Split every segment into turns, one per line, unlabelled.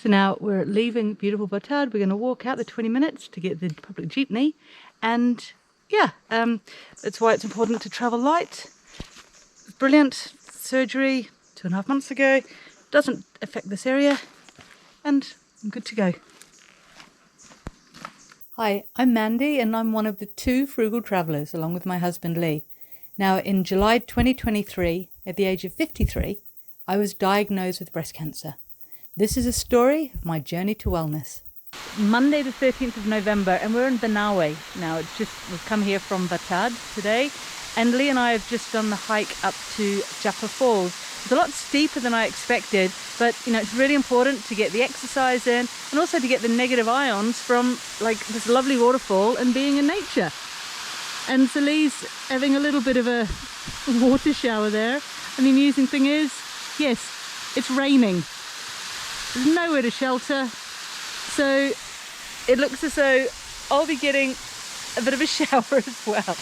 So now we're leaving beautiful Batad. We're going to walk out the 20 minutes to get the public jeepney. And yeah, that's why it's important to travel light. Brilliant surgery 2.5 months ago. Doesn't affect this area. And I'm good to go. Hi, I'm Mandy and I'm one of the 2 frugal travellers along with my husband Lee. Now in July 2023, at the age of 53, I was diagnosed with breast cancer. This is a story of my journey to wellness. Monday the 13th of November and we're in Banawe now. We've come here from Batad today and Lee and I have just done the hike up to Jappa Falls. It's a lot steeper than I expected, but you know, it's really important to get the exercise in and also to get the negative ions from like this lovely waterfall and being in nature. And so Lee's having a little bit of a water shower there. And the amusing thing is, yes, it's raining. There's nowhere to shelter. So it looks as though I'll be getting a bit of a shower as well.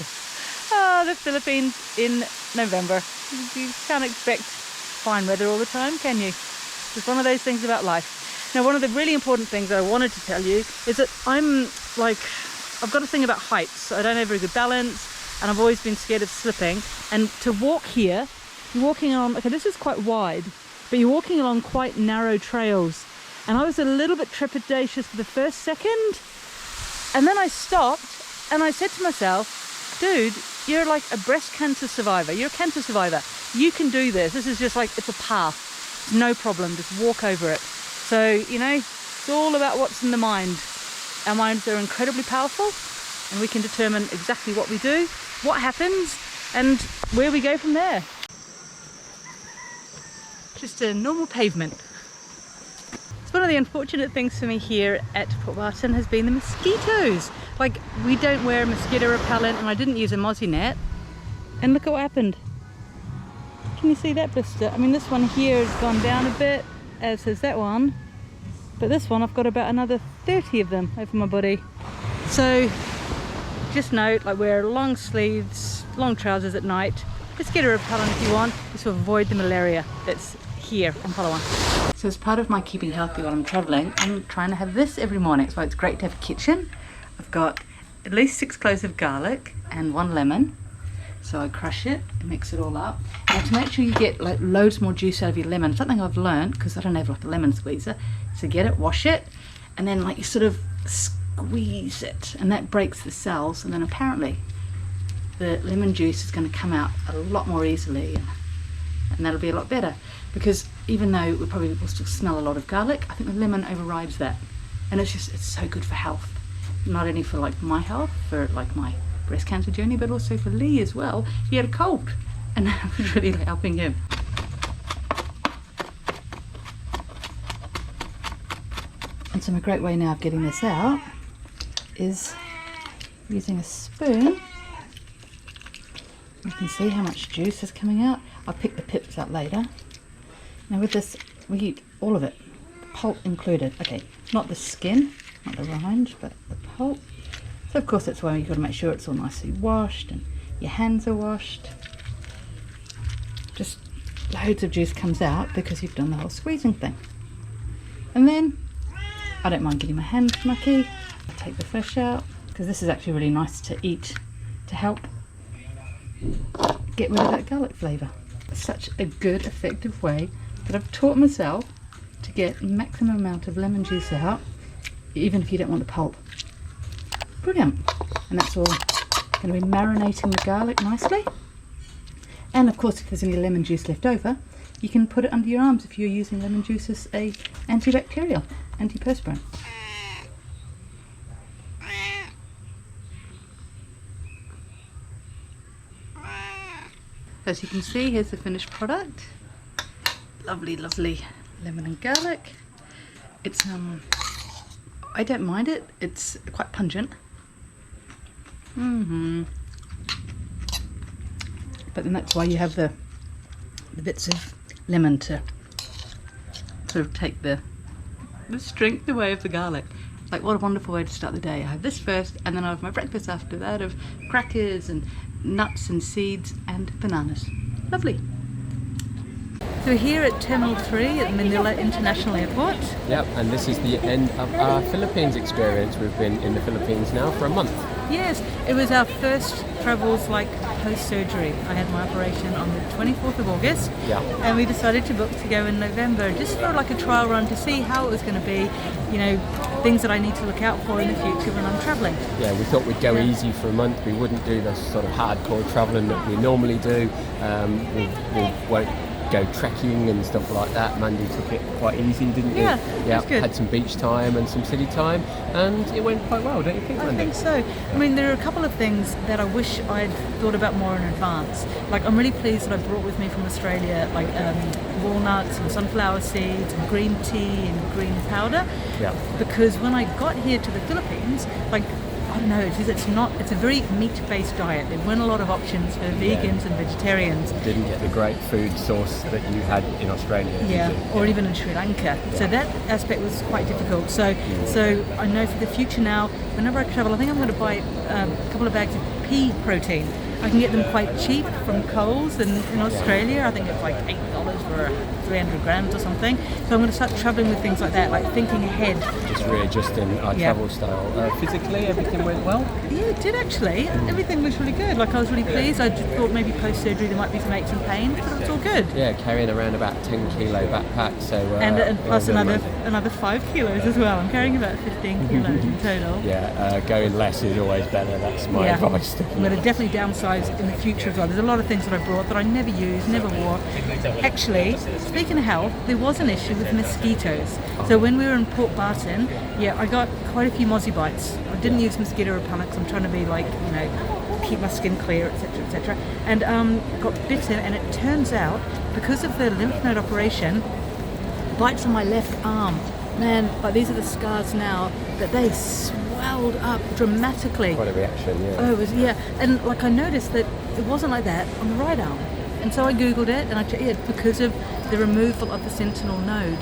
Ah, the Philippines in November. You can't expect fine weather all the time, can you? It's one of those things about life. Now, one of the really important things that I wanted to tell you is that I've got a thing about heights. I don't have very good balance and I've always been scared of slipping. And to walk here, you're walking on, okay, this is quite wide, but you're walking along quite narrow trails. And I was a little bit trepidatious for the first second. And then I stopped and I said to myself, dude, you're like a breast cancer survivor. You're a cancer survivor. You can do this. This is just like, it's a path. No problem. Just walk over it. So, you know, it's all about what's in the mind. Our minds are incredibly powerful and we can determine exactly what we do, what happens, and where we go from there. Just a normal pavement. It's one of the unfortunate things for me here at Port Barton has been the mosquitoes. Like, we don't wear mosquito repellent and I didn't use a mozzie net. And look at what happened. Can you see that blister? I mean, this one here has gone down a bit, as has that one. But this one, I've got about another 30 of them over my body. So just note, like, wear long sleeves, long trousers at night. Mosquito repellent if you want, just to avoid the malaria that's here in Palawan. So as part of my keeping healthy while I'm traveling, I'm trying to have this every morning. That's why it's great to have a kitchen. I've got at least 6 cloves of garlic and 1 lemon. So I crush it and mix it all up. And to make sure you get like loads more juice out of your lemon, something I've learned, because I don't have like a lemon squeezer, so get it, wash it, and then like you sort of squeeze it, and that breaks the cells, and then apparently the lemon juice is going to come out a lot more easily, and that'll be a lot better. Because even though we probably will still smell a lot of garlic, I think the lemon overrides that, and it's so good for health. Not only for like my health, for like my breast cancer journey, but also for Lee as well. He had a cold and that was really helping him. And so a great way now of getting this out is using a spoon. You can see how much juice is coming out. I'll pick the pips out later. Now with this, we eat all of it, the pulp included. Okay, not the skin, not the rind, but the pulp. So of course that's why you've got to make sure it's all nicely washed and your hands are washed. Just loads of juice comes out because you've done the whole squeezing thing. And then, I don't mind getting my hands mucky. I take the flesh out because this is actually really nice to eat to help get rid of that garlic flavour. It's such a good, effective way that I've taught myself to get maximum amount of lemon juice out, even if you don't want the pulp. Brilliant. And that's all going to be marinating the garlic nicely. And of course, if there's any lemon juice left over, you can put it under your arms if you're using lemon juice as a antibacterial, antiperspirant. As you can see, here's the finished product. Lovely, lovely lemon and garlic. It's I don't mind it. It's quite pungent. But then that's why you have the bits of lemon to sort of take the strength away of the garlic. Like, what a wonderful way to start the day. I have this first, and then I have my breakfast after that of crackers and nuts and seeds and bananas. Lovely. So we're here at Terminal 3 at Manila International Airport.
Yep, and this is the end of our Philippines experience. We've been in the Philippines now for a month.
Yes, it was our first travels like post-surgery. I had my operation on the 24th of August,
Yeah.
and we decided to book to go in November just for like a trial run to see how it was going to be, you know, things that I need to look out for in the future when I'm travelling.
Yeah, we thought we'd go easy for a month. We wouldn't do the sort of hardcore travelling that we normally do. We won't go trekking and stuff like that. Mandy took it quite easy, didn't you?
Yeah, it was good.
Had some beach time and some city time, and it went quite well, don't you think,
I
Mandy?
think so. I mean, there are a couple of things that I wish I'd thought about more in advance. Like, I'm really pleased that I brought with me from Australia, like walnuts and sunflower seeds and green tea and green powder.
Yeah.
Because when I got here to the Philippines, like, I don't know, it's a very meat-based diet. There weren't a lot of options for vegans and vegetarians.
Didn't get the great food source that you had in Australia.
Yeah,
did you?
or even in Sri Lanka. So that aspect was quite difficult. So I know for the future now, whenever I travel, I think I'm going to buy a couple of bags of pea protein. I can get them quite cheap from Coles in Australia. I think it's like $8 for 300 grams or something. So I'm going to start travelling with things like that, like thinking ahead.
Just readjusting our travel style. Physically, everything went well?
Yeah, it did actually. Everything was really good. Like, I was really pleased. I thought maybe post-surgery there might be some aches and pains, but it was all good.
Yeah, carrying around about 10 kilo backpack. So
And plus
well done,
another 5 kilos as well. I'm carrying about 15 kilos in total.
Yeah, going less is always better. That's my advice to
I'm going to definitely downsize in the future as well. There's a lot of things that I brought that I never used, never wore. Actually, speaking of health, there was an issue with mosquitoes. So when we were in Port Barton, I got quite a few mozzie bites. I didn't use mosquito repellent because I'm trying to be like, you know, keep my skin clear, etc., etc. And got bitten, and it turns out, because of the lymph node operation, bites on my left arm. Man, like, these are the scars now, that they swelled up dramatically.
Quite a reaction, yeah.
Oh, it was, and like, I noticed that it wasn't like that on the right arm, and so I googled it, and I checked it because of the removal of the sentinel node,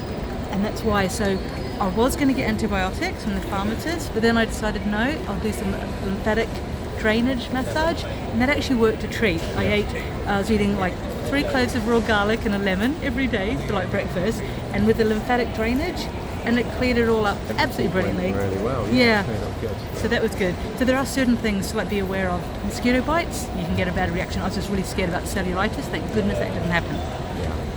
and that's why. So I was going to get antibiotics from the pharmacist, but then I decided no, I'll do some lymphatic drainage massage, and that actually worked a treat. I was eating like 3 cloves of raw garlic and a lemon every day for like breakfast, and with the lymphatic drainage, and it cleared it all up absolutely brilliantly.
Really well.
Yeah.
Good.
So that was good. So there are certain things to like be aware of. Mosquito bites, you can get a bad reaction. I was just really scared about cellulitis. Thank goodness that didn't happen.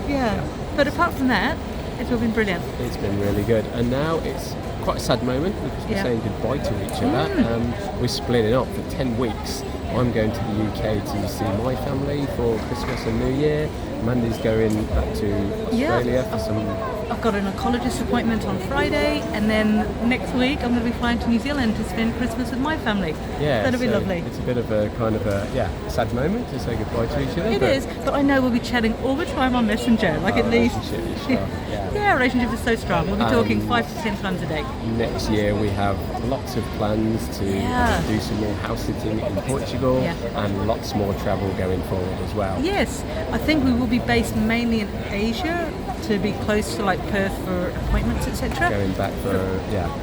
Yeah. But apart from that, it's all been brilliant.
It's been really good. And now it's quite a sad moment because we're saying goodbye to each other. We're splitting up for 10 weeks. I'm going to the UK to see my family for Christmas and New Year. Mandy's going back to Australia for some...
I've got an oncologist appointment on Friday, and then next week I'm going to be flying to New Zealand to spend Christmas with my family.
Yeah,
that'll be lovely.
It's a bit of a kind of a sad moment to say goodbye to each other.
It is, but I know we'll be chatting all the time on Messenger, like at least.
Relationship is strong.
Yeah, our relationship is so strong. We'll be talking 5 to 10 times a day.
Next year we have lots of plans to do some more house sitting in Portugal and lots more travel going forward as well.
Yes, I think we will be based mainly in Asia to be close to like Perth for appointments, etc.
Going back for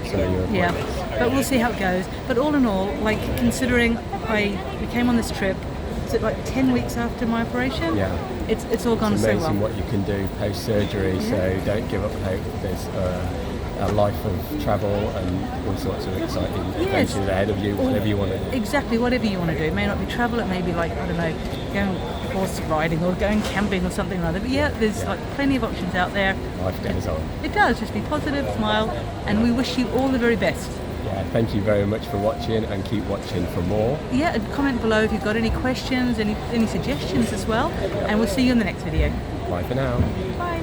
some of your appointments.
Yeah, but we'll see how it goes. But all in all, like, considering we came on this trip, is it like 10 weeks after my operation?
Yeah.
It's all gone so well.
It's amazing what you can do post-surgery, so don't give up hope. There's a life of travel and all sorts of exciting adventures ahead of you, whatever you want to do.
Exactly, whatever you want to do. It may not be travel, it may be like, I don't know, going horse riding or going camping or something like that. But there's like plenty of options out there.
Life goes on.
It does. Just be positive, smile, and we wish you all the very best.
Yeah, thank you very much for watching, and keep watching for more.
Yeah, and comment below if you've got any questions, any suggestions as well, and we'll see you in the next video.
Bye for now.
Bye.